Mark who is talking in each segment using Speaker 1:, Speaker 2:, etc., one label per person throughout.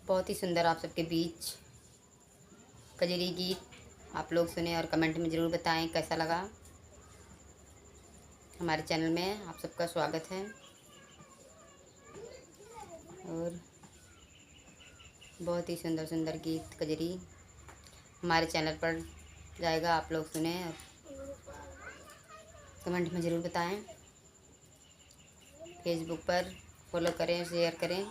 Speaker 1: बहुत ही सुंदर आप सबके बीच कजरी गीत आप लोग सुने और कमेंट में ज़रूर बताएं कैसा लगा। हमारे चैनल में आप सबका स्वागत है और बहुत ही सुंदर सुंदर गीत कजरी हमारे चैनल पर जाएगा, आप लोग सुने और कमेंट में ज़रूर बताएं। फेसबुक पर फॉलो करें, शेयर करें।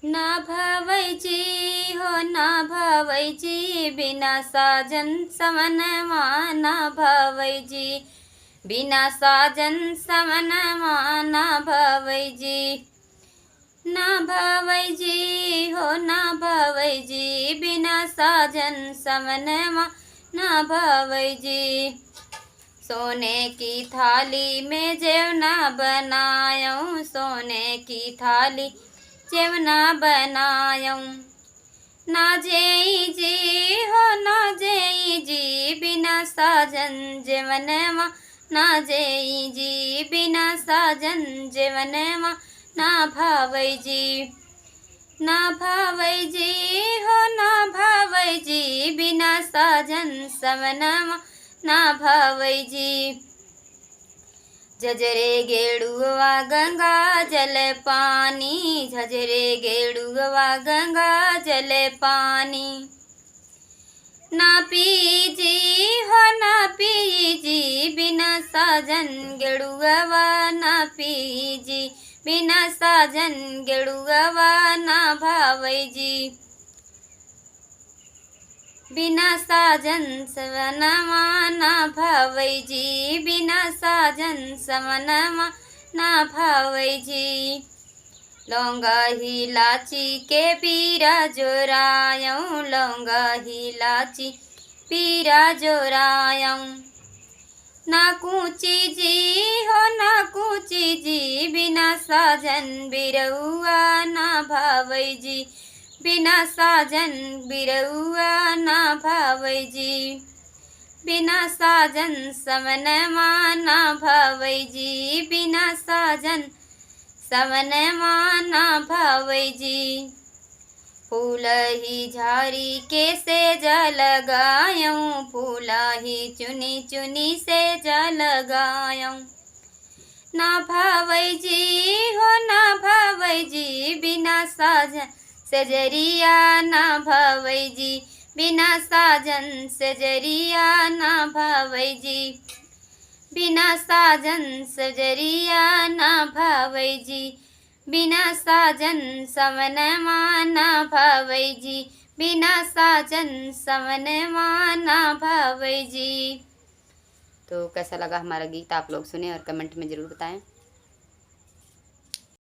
Speaker 1: ना भवै जी हो ना भवै जी बिना साजन समनमा, ना भवै जी बिना साजन समनमा, ना भवै जी ना भवै जी हो ना भवै जी बिना साजन समनमा, ना भवै जी। सोने की थाली में जेवना बनायूं, सोने की थाली जेवना बनायूं, ना जेई जी हो ना जेई जी बिना साजन जेवनमा, ना जेई जी बिना साजन जेवनमा, ना भावै जी ना भावै जी हो ना भावै जी बिना साजन समनमा, ना भावै जी। झझरे गेड़ुआ गंगा जल पानी, झझरे गेड़ुआ गंगा जल पानी, ना पीजी हो ना पीजी बिना साजन गेड़ुआ, ना पीजी बिना साजन गेड़ुआ, ना भावै जी बिना साजन समनमा, ना भावै जी बिना साजन समनमा, ना भावै जी। लौंगा इलाची के पीरा जोरायूं, लौंगा इलाची पीरा जोरायूं, ना कूची जी हो ना कूची जी बिना साजन बिरउआ, ना भावै जी बिना साजन बिरउआ, ना भावै जी बिना साजन समनमा, ना भावै जी बिना साजन समनमा, ना भावै जी। फूल ही झारी के सेज लगायूं, फूल ही चुनी चुनी सेज लगायूं, ना भावै जी हो ना भावै जी बिना साजन सजरिया, ना भावै जी बिना साजन सजरिया, ना भावै जी बिना साजन सजरिया, ना भावै जी बिना साजन समनमा, ना भावै जी बिना साजन समनमा, ना भावै जी। तो कैसा लगा हमारा गीत आप लोग सुने और कमेंट में ज़रूर बताएं।